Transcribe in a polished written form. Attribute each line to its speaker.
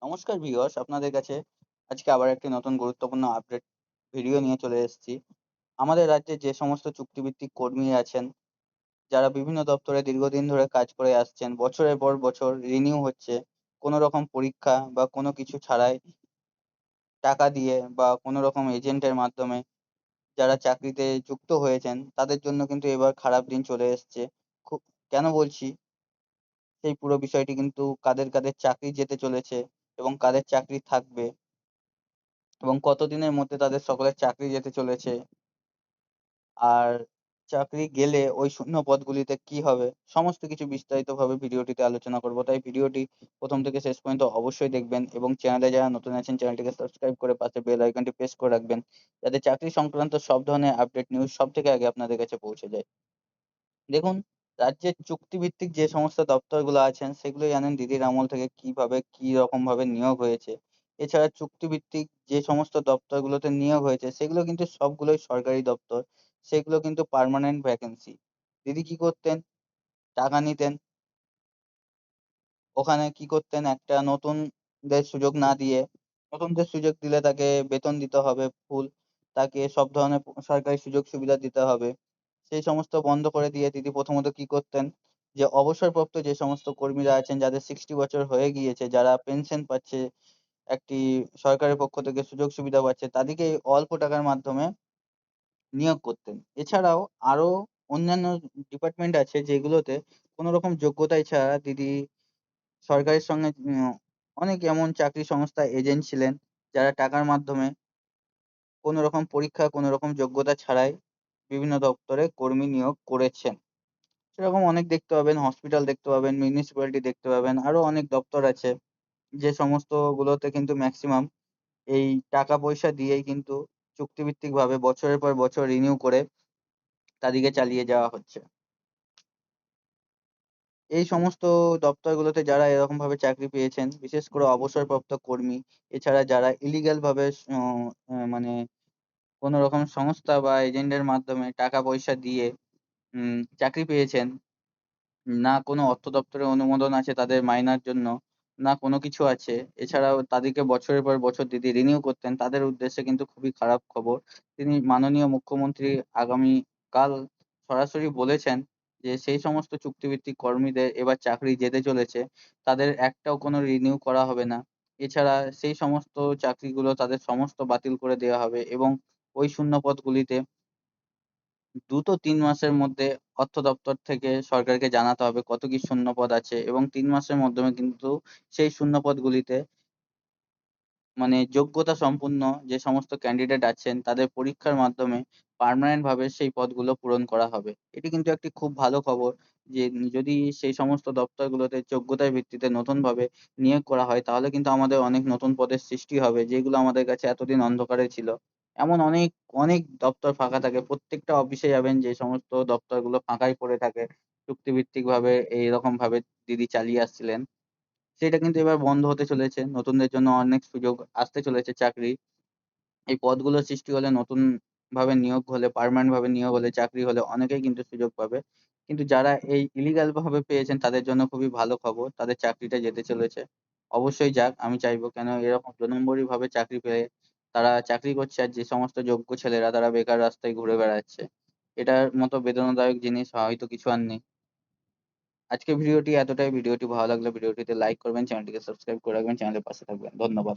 Speaker 1: নমস্কার ভিউয়ার্স, আপনাদের কাছে আজকে আবার একটি নতুন গুরুত্বপূর্ণ আপডেট ভিডিও নিয়ে চলে এসেছি। আমাদের রাজ্যে যে সমস্ত চুক্তিভিত্তিক কর্মী আছেন, যারা বিভিন্ন দপ্তরে দীর্ঘদিন ধরে কাজ করে আসছেন, বছরের পর বছর রিনিউ হচ্ছে, কোনো রকম পরীক্ষা বা কোনো কিছু ছাড়াই টাকা দিয়ে বা কোনো রকম এজেন্টের মাধ্যমে যারা চাকরিতে যুক্ত হয়েছেন, তাদের জন্য কিন্তু এবার খারাপ দিন চলে এসছে। খুব কেন বলছি? সেই পুরো বিষয়টি কিন্তু কাদের, কাদের চাকরি যেতে চলেছে এবং কাদের চাকরি থাকবে এবং কতদিনের মধ্যে তাদের সকলের চাকরি যেতে চলেছে। আর চাকরি গেলে ওই শূন্য পদগুলিতে কি হবে? সমস্ত কিছু বিস্তারিতভাবে ভিডিওটিতে আলোচনা করব। তাই ভিডিওটি ১ম থেকে শেষ পর্যন্ত অবশ্যই দেখবেন এবং চ্যানেলে যারা নতুন আছেন চ্যানেলটিকে সাবস্ক্রাইব করে পাশে বেল আইকনটি প্রেস করে রাখবেন। যাতে চাকরি সংক্রান্ত সব ধরনের আপডেট নিউজ সবথেকে আগে আপনাদের কাছে পৌঁছে যায়। দেখুন, রাজ্যের চুক্তিভিত্তিক যে সমস্ত দপ্তরগুলো আছেন সেগুলো জানেন দিদির আমল থেকে কিভাবে কি রকম ভাবে নিয়োগ হয়েছে। এছাড়া চুক্তিভিত্তিক যে সমস্ত দপ্তরগুলোতে নিয়োগ হয়েছে সেগুলো কিন্তু সবগুলোই সরকারি দপ্তর। সেগুলো কিন্তু পার্মানেন্ট ভ্যাকেন্সি। দিদি কি করতেন? টাকা নিতেন। ওখানে কি করতেন? একটা নতুনদের সুযোগ না দিয়ে, নতুনদের সুযোগ দিলে তাকে বেতন দিতে হবে ফুল। তাকে সব ধরনের সরকারি সুযোগ সুবিধা দিতে হবে। সেই সমস্ত বন্ধ করে দিয়ে দিদি প্রথমত কি করতেন? যে অবসরপ্রাপ্ত যে সমস্ত কর্মীরা আছেন যাদের 60 বছর হয়ে গিয়েছে, যারা পেনশন পাচ্ছে, একটি সরকারের পক্ষ থেকে সুযোগ সুবিধা পাচ্ছে, তাদেরকে এই অল্প টাকার মাধ্যমে নিয়োগ করতেন। এছাড়াও আরো অন্যান্য ডিপার্টমেন্ট আছে যেগুলোতে কোন রকম যোগ্যতাই ছাড়া দিদি সরকারের সঙ্গে অনেক এমন চাকরি সংস্থা এজেন্ট ছিলেন, যারা টাকার মাধ্যমে কোন রকম পরীক্ষা, কোন রকম যোগ্যতা ছাড়াই বিভিন্ন দপ্তরে কর্মী নিয়োগ করেছেন। সেরকম অনেক দেখতে পাবেন, হসপিটাল দেখতে পাবেন, মিউনিসিপ্যালিটি দেখতে পাবেন, আরো অনেক দপ্তর আছে। যে সমস্ত গুলোতে কিন্তু মেক্সিমাম এই টাকা পয়সা দিয়েই কিন্তু চুক্তিভিত্তিকভাবে বছরের পর বছর রিনিউ করে তাদেরকে চালিয়ে যাওয়া হচ্ছে। এই সমস্ত দপ্তরগুলোতে যারা এরকমভাবে চাকরি পেয়েছেন, বিশেষ করে অবসরপ্রাপ্ত কর্মী, এছাড়া যারা ইলিগাল ভাবে মানে কোন রকম সংস্থা বা এজেন্টের মাধ্যমে টাকা পয়সা দিয়ে চাকরি পেয়েছেন, না কোনো অর্থ দপ্তরের অনুমোদন আছে তাদের মাইনার জন্য, না কোনো কিছু আছে। এছাড়াও তাদেরকে বছরের পর বছর দিদি রিনিউ করতেন। তাদের উদ্দেশ্যে কিন্তু খুবই খারাপ খবর। তিনি মাননীয় মুখ্যমন্ত্রী আগামীকাল সরাসরি বলেছেন যে, সেই সমস্ত চুক্তিভিত্তিক কর্মীদের এবার চাকরি যেতে চলেছে। তাদের একটাও কোনো রিনিউ করা হবে না। এছাড়া সেই সমস্ত চাকরিগুলো তাদের সমস্ত বাতিল করে দেওয়া হবে এবং ওই শূন্য পদগুলিতে দ্রুত ৩ মাসের মধ্যে অর্থ দপ্তর থেকে সরকারকে জানাতে হবে কত কি শূন্য পদ আছে এবং ৩ মাসের মাধ্যমে কিন্তু সেই শূন্য পদগুলিতে মানে যোগ্যতা সম্পন্ন যে সমস্ত ক্যান্ডিডেট আছেন তাদের পরীক্ষার মাধ্যমে পার্মানেন্ট ভাবে সেই পদগুলো পূরণ করা হবে। এটি কিন্তু একটি খুব ভালো খবর যে যদি সেই সমস্ত দপ্তরগুলোতে যোগ্যতার ভিত্তিতে নতুনভাবে নিয়োগ করা হয় তাহলে কিন্তু আমাদের অনেক নতুন পদের সৃষ্টি হবে যেগুলো আমাদের কাছে এতদিন অন্ধকারে ছিল। এমন অনেক, অনেক দপ্তর ফাঁকা থাকে। প্রত্যেকটা অফিসে যাবেন যে সমস্ত দপ্তরগুলো ফাঁকাই পড়ে থাকে। চুক্তিভিত্তিকভাবে এইরকমভাবে দিদি চালিয়ে আসছিলেন। সেটা কিন্তু এবার বন্ধ হতে চলেছে। নতুনদের জন্য অনেক সুযোগ আসতে চলেছে চাকরির। এই পদগুলো সৃষ্টি হলে নতুন ভাবে নিয়োগ হলে, পার্মানেন্ট ভাবে নিয়োগ হলে, চাকরি হলে অনেকেই কিন্তু সুযোগ পাবে। কিন্তু যারা এই ইলিগাল ভাবে পেয়েছেন তাদের জন্য খুবই ভালো খবর। তাদের চাকরিটা যেতে চলেছে। অবশ্যই যাক, আমি চাইবো। কেন এরকম ২ নম্বরি ভাবে চাকরি পেয়ে তারা চাকরি করছে আর যে সমস্ত যোগ্য ছেলেরা তারা বেকার রাস্তায় ঘুরে বেড়াচ্ছে। এটার মতো বেদনাদায়ক জিনিস হয়তো কিছু আর নেই। আজকের ভিডিওটি এতটাই। ভিডিওটি ভালো লাগলে ভিডিওটিতে লাইক করবেন, চ্যানেলটিকে সাবস্ক্রাইব করে রাখবেন, চ্যানেলের পাশে থাকবেন। ধন্যবাদ।